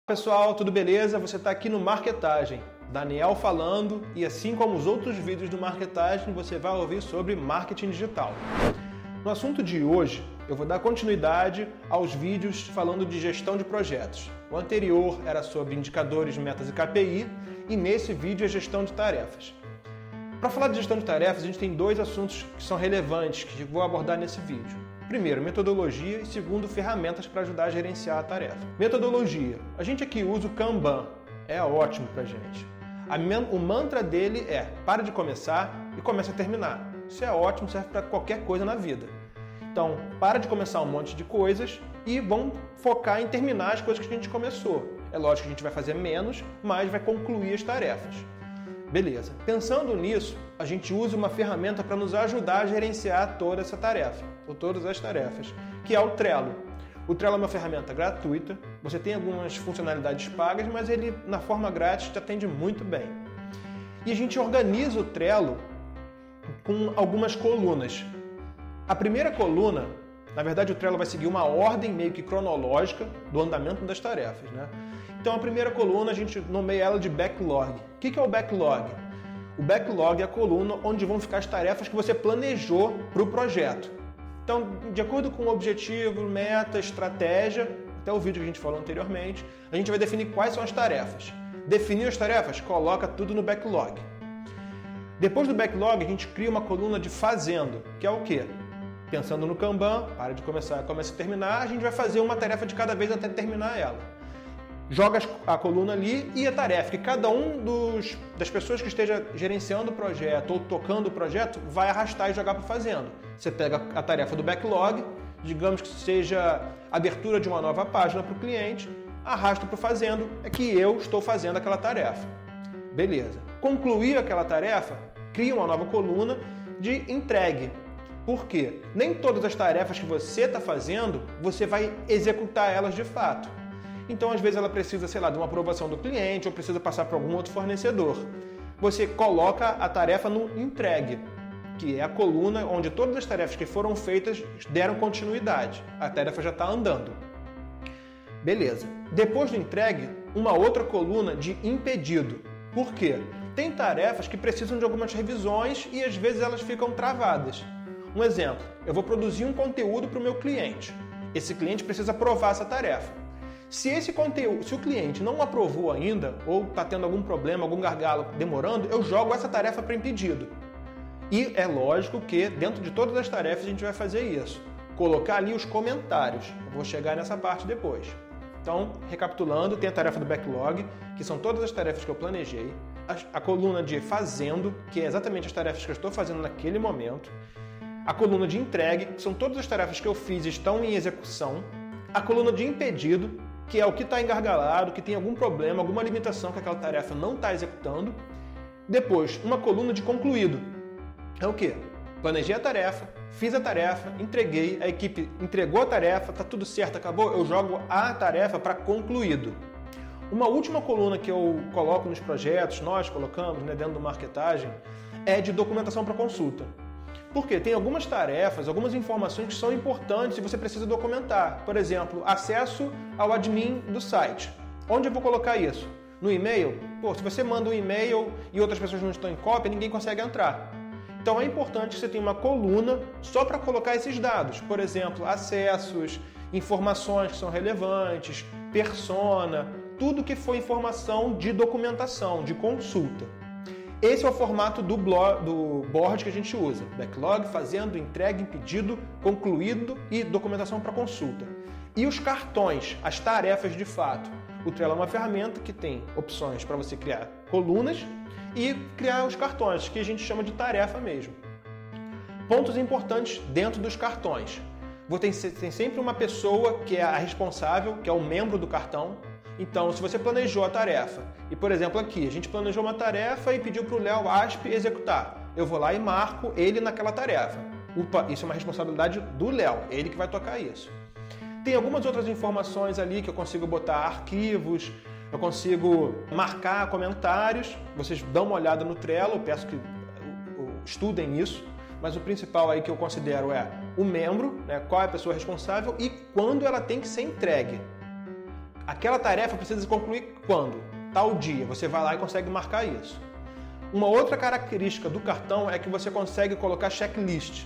Pessoal, tudo beleza? Você está aqui no Marketagem. Daniel falando, e assim como os outros vídeos do Marketagem, você vai ouvir sobre marketing digital. No assunto de hoje, eu vou dar continuidade aos vídeos falando de gestão de projetos. O anterior era sobre indicadores, metas e KPI, e nesse vídeo é gestão de tarefas. Para falar de gestão de tarefas, a gente tem dois assuntos que são relevantes, que eu vou abordar nesse vídeo. Primeiro, metodologia e segundo, ferramentas para ajudar a gerenciar a tarefa. Metodologia. A gente aqui usa o Kanban. É ótimo pra gente. O mantra dele é: para de começar e começa a terminar. Isso é ótimo, serve para qualquer coisa na vida. Então, para de começar um monte de coisas e vamos focar em terminar as coisas que a gente começou. É lógico que a gente vai fazer menos, mas vai concluir as tarefas. Beleza. Pensando nisso, a gente usa uma ferramenta para nos ajudar a gerenciar toda essa tarefa, ou todas as tarefas, que é o Trello. O Trello é uma ferramenta gratuita, você tem algumas funcionalidades pagas, mas ele, na forma grátis, te atende muito bem. E a gente organiza o Trello com algumas colunas. A primeira coluna, na verdade o Trello vai seguir uma ordem meio que cronológica do andamento das tarefas, né? Então a primeira coluna a gente nomeia ela de backlog. O que é o backlog? O backlog é a coluna onde vão ficar as tarefas que você planejou para o projeto. Então, de acordo com o objetivo, meta, estratégia, até o vídeo que a gente falou anteriormente, a gente vai definir quais são as tarefas. Definir as tarefas, coloca tudo no backlog. Depois do backlog, a gente cria uma coluna de fazendo, que é o quê? Pensando no Kanban, para de começar, começa a terminar, a gente vai fazer uma tarefa de cada vez até terminar ela. Joga a coluna ali e a tarefa, que cada um das pessoas que esteja gerenciando o projeto ou tocando o projeto vai arrastar e jogar para o fazendo. Você pega a tarefa do backlog, digamos que seja abertura de uma nova página para o cliente, arrasta para o fazendo, é que eu estou fazendo aquela tarefa. Beleza. Concluir aquela tarefa, cria uma nova coluna de entregue. Por quê? Nem todas as tarefas que você está fazendo, você vai executar elas de fato. Então, às vezes, ela precisa, sei lá, de uma aprovação do cliente ou precisa passar para algum outro fornecedor. Você coloca a tarefa no entregue, que é a coluna onde todas as tarefas que foram feitas deram continuidade. A tarefa já está andando. Beleza. Depois do entregue, uma outra coluna de impedido. Por quê? Tem tarefas que precisam de algumas revisões e, às vezes, elas ficam travadas. Um exemplo, eu vou produzir um conteúdo para o meu cliente. Esse cliente precisa aprovar essa tarefa. Se o cliente não aprovou ainda, ou está tendo algum problema, algum gargalo demorando, eu jogo essa tarefa para impedido. E é lógico que dentro de todas as tarefas a gente vai fazer isso. Colocar ali os comentários. Eu vou chegar nessa parte depois. Então, recapitulando, tem a tarefa do backlog, que são todas as tarefas que eu planejei. A coluna de fazendo, que é exatamente as tarefas que eu estou fazendo naquele momento. A coluna de entregue, que são todas as tarefas que eu fiz e estão em execução. A coluna de impedido, que é o que está engargalado, que tem algum problema, alguma limitação que aquela tarefa não está executando. Depois, uma coluna de concluído. É o quê? Planejei a tarefa, fiz a tarefa, entreguei, a equipe entregou a tarefa, está tudo certo, acabou, eu jogo a tarefa para concluído. Uma última coluna que eu coloco nos projetos, nós colocamos, né, dentro do Marketagem, é de documentação para consulta. Porque tem algumas tarefas, algumas informações que são importantes e você precisa documentar. Por exemplo, acesso ao admin do site. Onde eu vou colocar isso? No e-mail? Pô, se você manda um e-mail e outras pessoas não estão em cópia, ninguém consegue entrar. Então é importante que você tenha uma coluna só para colocar esses dados. Por exemplo, acessos, informações que são relevantes, persona, tudo que for informação de documentação, de consulta. Esse é o formato do board que a gente usa. Backlog, fazendo, entregue, impedido, concluído e documentação para consulta. E os cartões, as tarefas de fato. O Trello é uma ferramenta que tem opções para você criar colunas e criar os cartões, que a gente chama de tarefa mesmo. Pontos importantes dentro dos cartões. Tem sempre uma pessoa que é a responsável, que é o membro do cartão. Então, se você planejou a tarefa, e por exemplo aqui, a gente planejou uma tarefa e pediu para o Léo Asp executar. Eu vou lá e marco ele naquela tarefa. Isso é uma responsabilidade do Léo, ele que vai tocar isso. Tem algumas outras informações ali que eu consigo botar arquivos, eu consigo marcar comentários. Vocês dão uma olhada no Trello, eu peço que estudem isso. Mas o principal aí que eu considero é o membro, né, qual é a pessoa responsável e quando ela tem que ser entregue. aquela tarefa precisa concluir quando? Tal dia. Você vai lá e consegue marcar isso. Uma outra característica do cartão é que você consegue colocar checklist.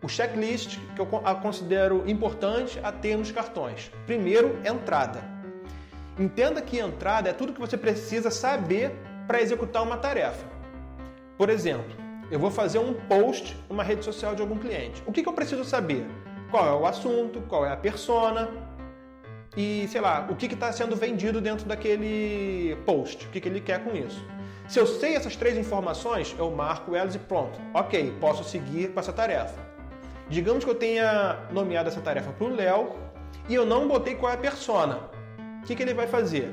O checklist que eu considero importante a ter nos cartões. Primeiro, entrada. Entenda que entrada é tudo que você precisa saber para executar uma tarefa. Por exemplo, eu vou fazer um post numa rede social de algum cliente. O que eu preciso saber? Qual é o assunto, qual é a persona e, sei lá, o que está sendo vendido dentro daquele post, o que ele quer com isso. Se eu sei essas 3 informações, eu marco elas e pronto. Ok, posso seguir com essa tarefa. Digamos que eu tenha nomeado essa tarefa para o Léo e eu não botei qual é a persona. O que ele vai fazer?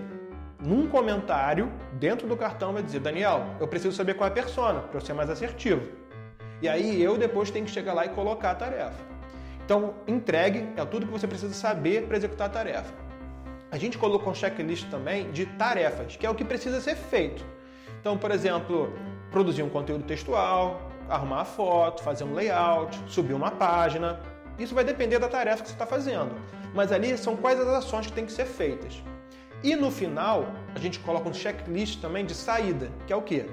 Num comentário, dentro do cartão, vai dizer: Daniel, eu preciso saber qual é a persona, para eu ser mais assertivo. E aí eu depois tenho que chegar lá e colocar a tarefa. Então, entregue é tudo que você precisa saber para executar a tarefa. A gente colocou um checklist também de tarefas, que é o que precisa ser feito. Então, por exemplo, produzir um conteúdo textual, arrumar a foto, fazer um layout, subir uma página. Isso vai depender da tarefa que você está fazendo. Mas ali são quais as ações que têm que ser feitas. E no final, a gente coloca um checklist também de saída, que é o quê?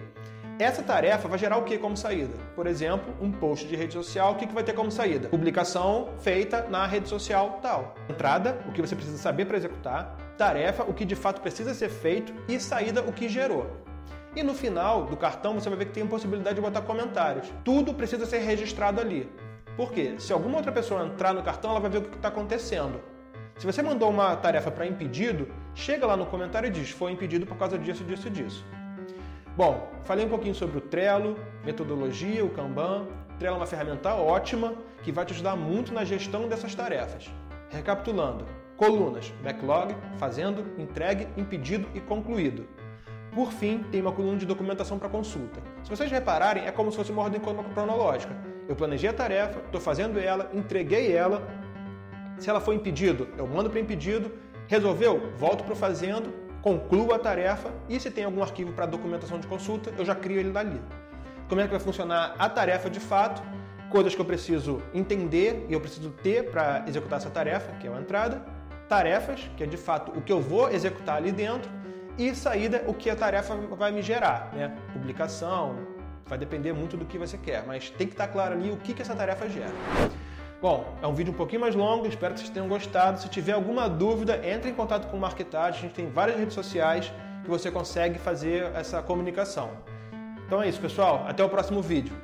Essa tarefa vai gerar o que como saída? Por exemplo, um post de rede social, o que vai ter como saída? Publicação feita na rede social tal. Entrada, o que você precisa saber para executar. Tarefa, o que de fato precisa ser feito. E saída, o que gerou. E no final do cartão você vai ver que tem a possibilidade de botar comentários. Tudo precisa ser registrado ali. Por quê? Se alguma outra pessoa entrar no cartão, ela vai ver o que está acontecendo. Se você mandou uma tarefa para impedido, chega lá no comentário e diz: foi impedido por causa disso, disso e disso. Bom, falei um pouquinho sobre o Trello, metodologia, o Kanban. O Trello é uma ferramenta ótima que vai te ajudar muito na gestão dessas tarefas. Recapitulando: colunas, backlog, fazendo, entregue, impedido e concluído. Por fim, tem uma coluna de documentação para consulta. Se vocês repararem, é como se fosse uma ordem cronológica. Eu planejei a tarefa, estou fazendo ela, entreguei ela. Se ela for impedido, eu mando para impedido. Resolveu? Volto para o fazendo, concluo a tarefa e se tem algum arquivo para documentação de consulta, eu já crio ele dali. Como é que vai funcionar a tarefa de fato? Coisas que eu preciso entender e eu preciso ter para executar essa tarefa, que é a entrada. Tarefas, que é de fato o que eu vou executar ali dentro. E saída, o que a tarefa vai me gerar, né? Publicação, vai depender muito do que você quer, mas tem que estar claro ali o que essa tarefa gera. Bom, é um vídeo um pouquinho mais longo, espero que vocês tenham gostado. Se tiver alguma dúvida, entre em contato com o Marketagem, a gente tem várias redes sociais que você consegue fazer essa comunicação. Então é isso, pessoal, até o próximo vídeo.